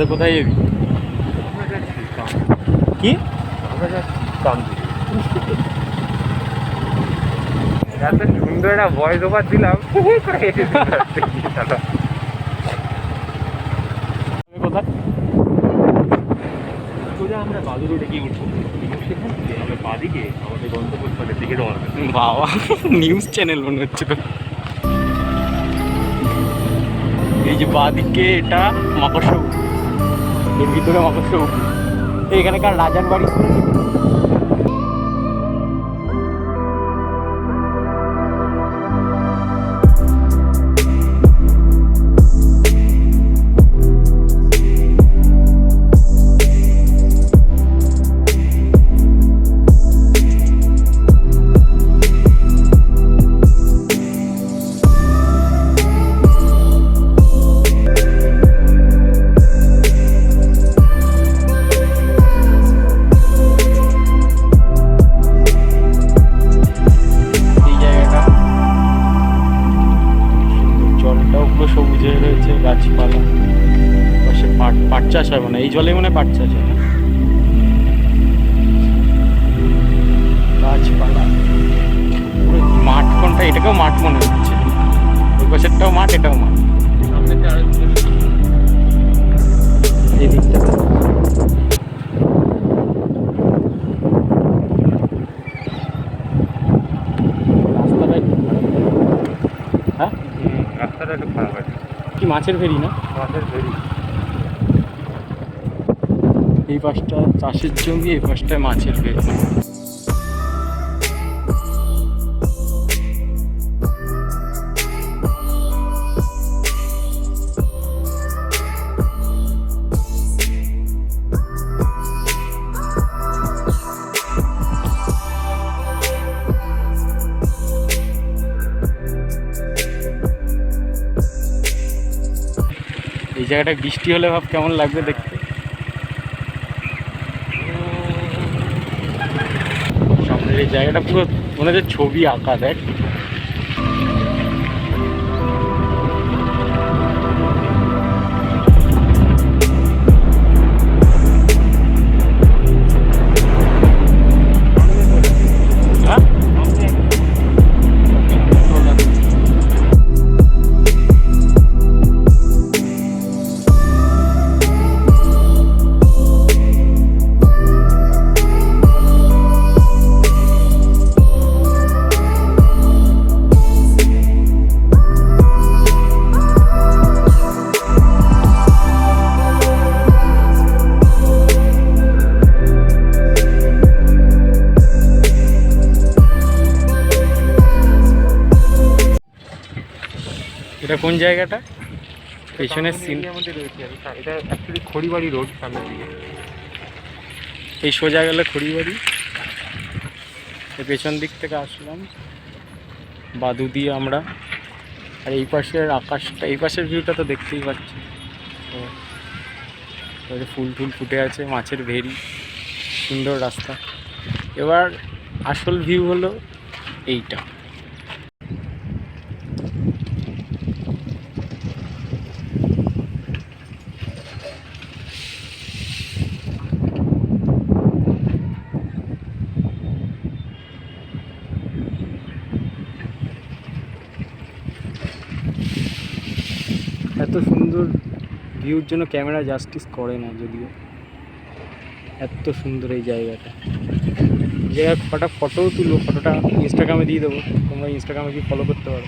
তো কোথায় যাবি? কি এত সুন্দর একটা ভয়েস ওভার দিলাম। কোথায়? সোজা আমরা বাদু রোডে গিয়ে উঠবো, সেখান থেকে আমরা বাদিকে আমাদের গন্তব্যস্থলের দিকে রওনা দেবো। বাবা, নিউজ চ্যানেল মনে হচ্ছে তো। এই যে বাদিকে এটা মাকড়সা, এর ভিতরে মাকড়সা। এখানকার রাজার বাড়ি। সবুজ হয়ে রয়েছে, গাছপালা, পাশে পাট চাষ হয়, মানে এই জলে মনে হয় পাট চাষ হয়। গাছপালা, মাঠ কোনটা? এটাকেও মাঠ মনে হচ্ছে, ওই পাশেরটাও মাঠ, এটাও মাঠ। এই দিকটা রাস্তাটা একটু খারাপ আছে। কি মাছের ফেরি না? মাছের ফেরি। এই পাশটা চাষের জমি, এই পাশটায় মাছের ফেরি। এই জায়গাটায় বৃষ্টি হলে ভাব কেমন লাগবে দেখতে। সামনের এই জায়গাটা পুরো মনে হচ্ছে ছবি আঁকা, দেখ। এটা কোন জায়গাটা? পেছনের সিন মধ্যে রয়েছে। এটা অ্যাকচুয়ালি খড়িবাড়ি রোড, সামনের দিকে। এই সোজা গেলে খড়িবাড়ি। এই পেছন দিক থেকে আসলাম বাদু দিয়ে আমরা। আর এই পাশের আকাশটা, এই পাশের ভিউটা তো দেখতেই পাচ্ছি। তো ফুল টুল ফুটে আছে, মাছের ভেরি, সুন্দর রাস্তা। এবার আসল ভিউ হলো এইটা। এত সুন্দর ভিউর জন্য ক্যামেরা জাস্টিস করে না যদিও, এত সুন্দর এই জায়গাটা। জায়গায় কটা ফটোও তুলবো, ফটোটা ইনস্টাগ্রামে দিয়ে দেবো, তোমরা ইনস্টাগ্রামে কি ফলো করতে পারো।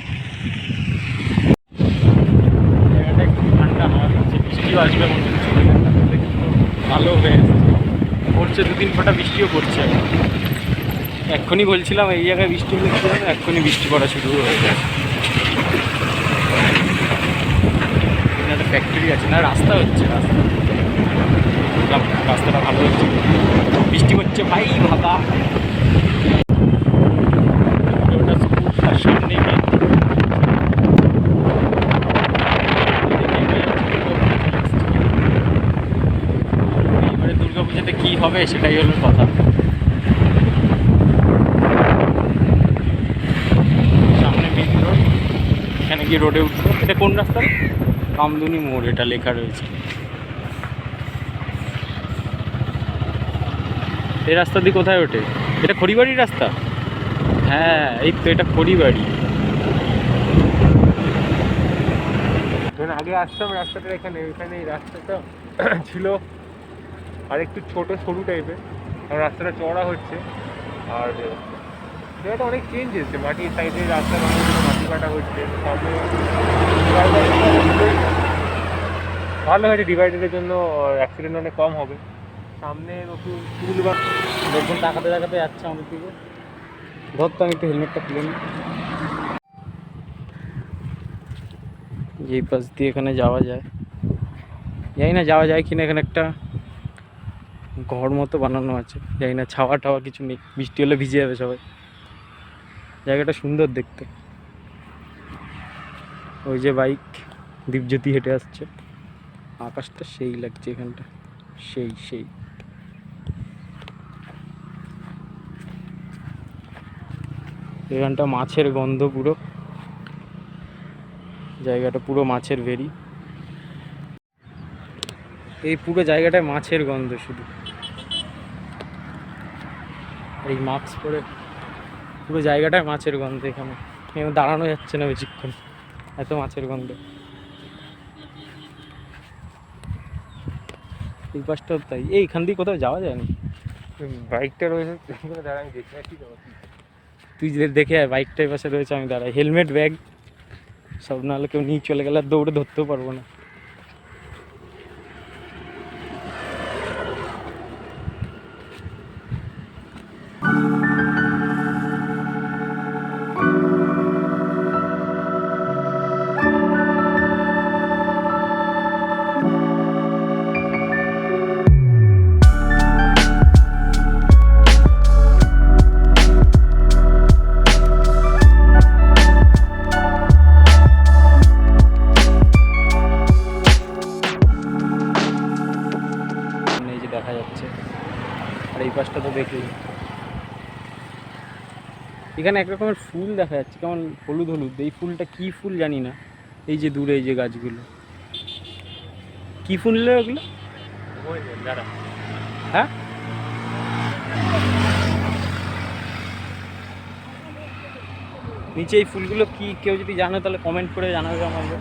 জায়গাটা একটু ঠান্ডা হাওয়া দিচ্ছে, বৃষ্টিও আসবে মনে হচ্ছে, ভালো হয়ে পড়ছে, 2-3 ফোঁটা বৃষ্টিও পড়ছে। এক্ষুনি বলছিলাম এই জায়গায় বৃষ্টি হচ্ছে, এক্ষুনি বৃষ্টি পড়া শুরু হয়ে গেছে। একটা ফ্যাক্টরি আছে না, রাস্তা হচ্ছে, রাস্তাটা ভালো হচ্ছে, বৃষ্টি হচ্ছে ভাই ভাবা। ওটা স্কুল, তার সামনে এবারে দুর্গাপুজোতে কী হবে সেটাই হলো কথা। সামনে মেন রোড, এখানে গিয়ে রোডে উঠবো। এটা কোন রাস্তা? কামদুনি মোড় এটা লেখা রয়েছে। এই রাস্তা দিয়ে কোথায় ওঠে? এটা খড়িবাড়ির রাস্তা? হ্যাঁ এই তো, এটা খড়িবাড়ি। যখন আগে আসতাম রাস্তাটা এখানে এই রাস্তাটা ছিল আর একটু ছোট সরু টাইপের, আর রাস্তাটা চওড়া হচ্ছে। আর জায়গাটা অনেক চেঞ্জ এসেছে, মাটির সাইডে রাস্তা বানানোর জন্য মাটি কাটা হচ্ছে, সামনে ভালো হয়েছে ডিভাইডারের জন্য, অ্যাক্সিডেন্ট অনেক কম হবে। সামনে নতুন স্কুল বা দেখুন তাকাতে তাকাতে যাচ্ছে আমাদের দিকে। ধরতো আমি একটু হেলমেটটা খুলে নিই। এই পাশ দিয়ে এখানে যাওয়া যায়, জানি না যাওয়া যায় কিনা। এখানে একটা ঘর মতো বানানো আছে, জানি না ছাওয়া টাওয়া কিছু নেই, বৃষ্টি হলে ভিজে যাবে সবাই। জায়গাটা সুন্দর দেখতে। ওই যে বাইক দীপজ্যোতি হেঁটে আসছে, আকাশটা সেই লাগছে এখানটা, সেই সেই। এখানটা মাছের গন্ধ পুরো, জায়গাটা পুরো মাছের ভেরি। এই পুরো জায়গাটায় মাছের গন্ধ শুধু। এই মাস্ক পরে পুরো জায়গাটায় মাছের গন্ধ। এখানে দাঁড়ানো যাচ্ছে না বেশিক্ষণ, এত মাছের গন্ধ। এই পাশটাও তাই। এইখান দিয়ে কোথাও যাওয়া যায় না। বাইকটা রয়েছে দাঁড়াই দেখে আসি। তুই যে দেখে আয়, বাইকটা এই পাশে রয়েছে, আমি দাঁড়াই। হেলমেট ব্যাগ সব, নাহলে কেউ নিয়ে চলে গেলে আর দৌড়ে ধরতেও পারবো না। এই যে দেখা যাচ্ছে, আর এই পাশটা তো দেখি এখানে এক রকমের ফুল দেখা যাচ্ছে, কেমন হলুদ হলুদ। এই ফুলটা কি ফুল জানি না। এই যে দূরে এই যে গাছগুলো, কি ফুল রে ওগুলো? দাঁড়া, হ্যাঁ নিচে এই ফুলগুলো কি, কেউ যদি জানে তাহলে কমেন্ট করে জানাবে আমাকে।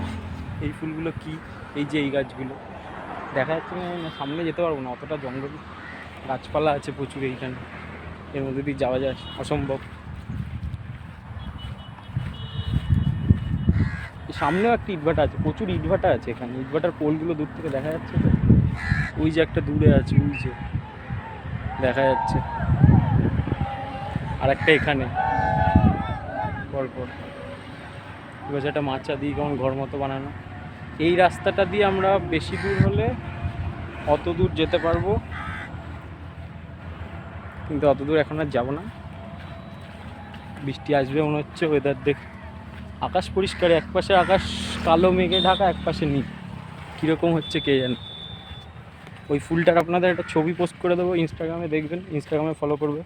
এই ফুলগুলো কি? এই যে এই গাছগুলো দেখা যাচ্ছে না, সামনে যেতে পারবো না, অতটা জঙ্গল, গাছপালা আছে প্রচুর এইখানে, এর মধ্যে দিয়ে যাওয়া যায় অসম্ভব। সামনেও একটা ইটভাটা আছে, প্রচুর ইটভাটা আছে এখানে। ইটভাটার পোলগুলো দূর থেকে দেখা যাচ্ছে তো, ওই যে একটা দূরে আছে, ওই যে দেখা যাচ্ছে, আর একটা এখানে পরপর। এবার একটা মাচা দিয়ে কেমন ঘর মতো বানানো। এই রাস্তাটা দিয়ে আমরা বেশি দূর হলে অত দূর যেতে পারবো, কিন্তু অত দূর এখন আর যাবো না। বৃষ্টি আসবে মনে হচ্ছে, ওয়েদার দেখ। আকাশ পরিষ্কার, একপাশে আকাশ কালো মেঘে ঢাকা, একপাশে নীল, কীরকম হচ্ছে কে জানে। ওই ফুলটার আপনাদের একটা ছবি পোস্ট করে দেবো ইনস্টাগ্রামে, দেখবেন, ইনস্টাগ্রামে ফলো করবে।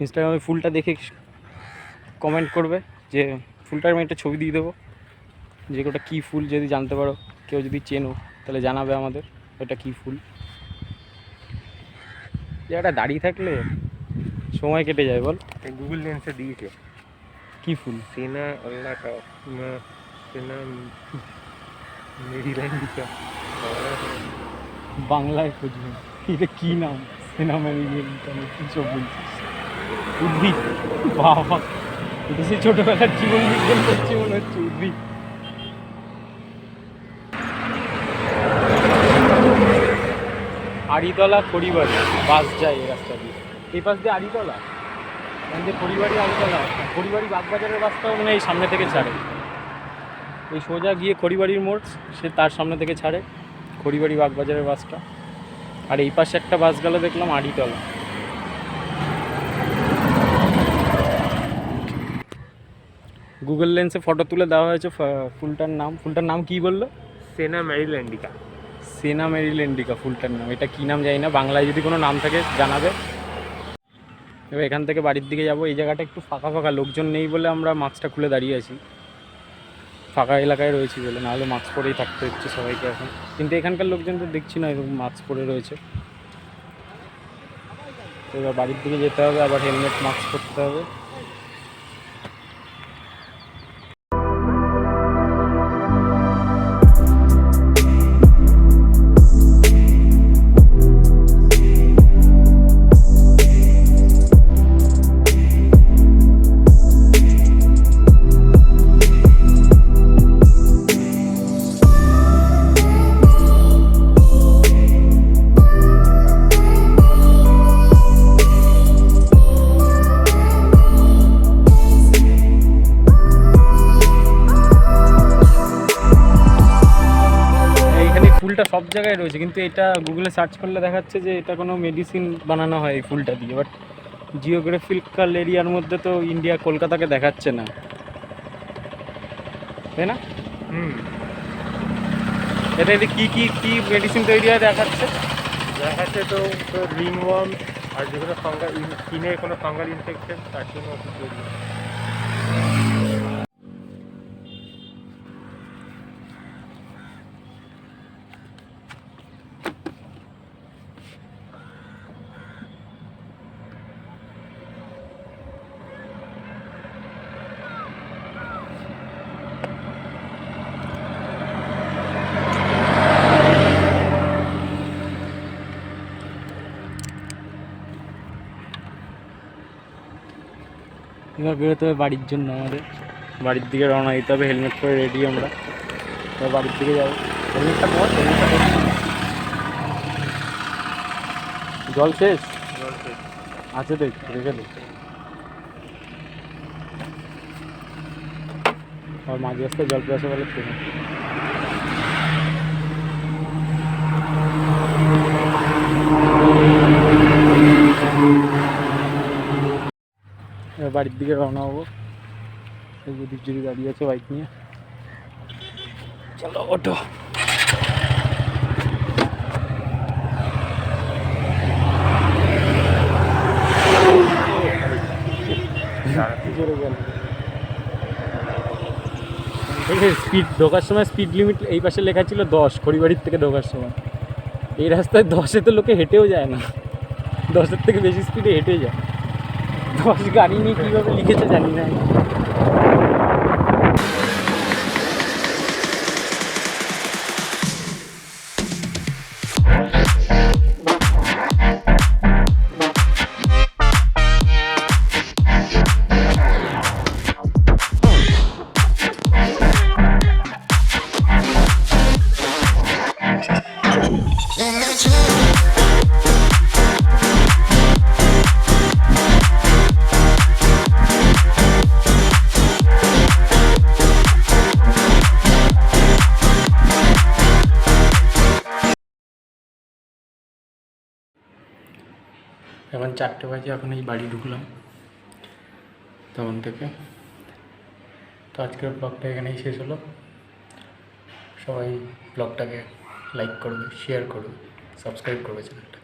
ইনস্টাগ্রামে ফুলটা দেখে কমেন্ট করবে যে ফুলটার আমি একটা ছবি দিয়ে দেবো, যে ওটা কী ফুল, যদি জানতে পারো, কেউ যদি চেনো তাহলে জানাবে আমাদের ওটা কী ফুল। জায়গাটা দাঁড়িয়ে থাকলে সময় কেটে যায় বল। গুগল লেন্সে দিয়েছে কী ফুল? সেনা আল্লাহটা সেনা মেরিল্যান্ডিকা, বাংলায় খুঁজবে, এটা কী নাম? সেনামেরিকা কী সব বলছিস? উদ্ভিদ? বাবা, এটা সে ছোটোবেলার জীবন বিজ্ঞান করছি মনে হচ্ছে। উদ্ভিদ। আড়িতলা খড়িবাড়ি বাস যায় এই রাস্তা দিয়ে, এই পাশ দিয়ে আড়িতলা, যে খড়িবাড়ি আড়িতলা, খড়িবাড়ি বাগবাজারের বাসটাও মানে এই সামনে থেকে ছাড়ে। এই সোজা গিয়ে খড়িবাড়ির মোড়, সে তার সামনে থেকে ছাড়ে খড়িবাড়ি বাগবাজারের বাসটা। আর এই পাশে একটা বাস গেল দেখলাম আড়িতলা। গুগল লেন্সে ফটো তুলে দেওয়া হয়েছে। ফুলটার নাম কি বললো? সেনা মেরিল্যান্ডিকা। সেনা মেরিল্যান্ডিকা ফুলটার নাম। এটা কী নাম জানি না, বাংলায় যদি কোনো নাম থাকে জানাবে। এবার এখান থেকে বাড়ির দিকে যাব। এই জায়গাটা একটু ফাঁকা ফাঁকা, লোকজন নেই বলে আমরা মাস্কটা খুলে দাঁড়িয়ে আছি। ফাঁকা এলাকায় রয়েছি বলে, নাহলে মাস্ক পরেই থাকতে হচ্ছে সবাইকে এখন। কিন্তু এখানকার লোকজন তো দেখছি না এরকম মাস্ক পরে রয়েছে। তো এবার বাড়ির দিকে যেতে হবে, আবার হেলমেট মাস্ক পরতে হবে। ফুলটা সব জায়গায় রয়েছে, কিন্তু এটা গুগলে সার্চ করলে দেখাচ্ছে যে এটা কোনো মেডিসিন বানানো হয় এই ফুলটা দিয়ে। বাট জিওগ্রাফিক্যাল এরিয়ার মধ্যে তো ইন্ডিয়া কলকাতাকে দেখাচ্ছে না, তাই না? এটা কি কি কি মেডিসিন তৈরি হয় দেখাচ্ছে? দেখাচ্ছে তো রিংওয়ার্ম আর যেগুলো ফাঙ্গাল স্কিনে কোনো ফাঙ্গাল ইনফেকশন তার জন্য ওষুধ তৈরি হয়। এবার বেরোতে হবে বাড়ির জন্য, আমাদের বাড়ির দিকে রওনা দিতে হবে। হেলমেট পরে রেডি আমরা, এবার বাড়ির দিকে যাবো। হেলমেটটা পর, জল শেষ আছে দেখ, রেখে দে। আর মাঝে রাস্তায় জল পেয়েছে বলে ট্রেনে। এবার বাড়ির দিকে রওনা হবো। এই যে দিকজুড়ি দাঁড়িয়ে আছে বাইক নিয়ে, চলো ওঠো। স্পিড ঢোকার সময় স্পিড লিমিট এই পাশে লেখা ছিল 10, খড়িবাড়ির থেকে ঢোকার সময়। এই রাস্তায় 10-এ তো লোকে হেঁটেও যায় না, 10-এর থেকে বেশি স্পিডে হেঁটে যায়। 10 গাড়ি নিয়ে কীভাবে লিখেছে জানি না। এখন 4টে বাজে, এখন এই বাড়ি ঢুকলাম তখন থেকে। তো আজকের ব্লগটা এখানেই শেষ হলো। সবাই ব্লগটাকে লাইক করবে, শেয়ার করবে, সাবস্ক্রাইব করবে চ্যানেলটা।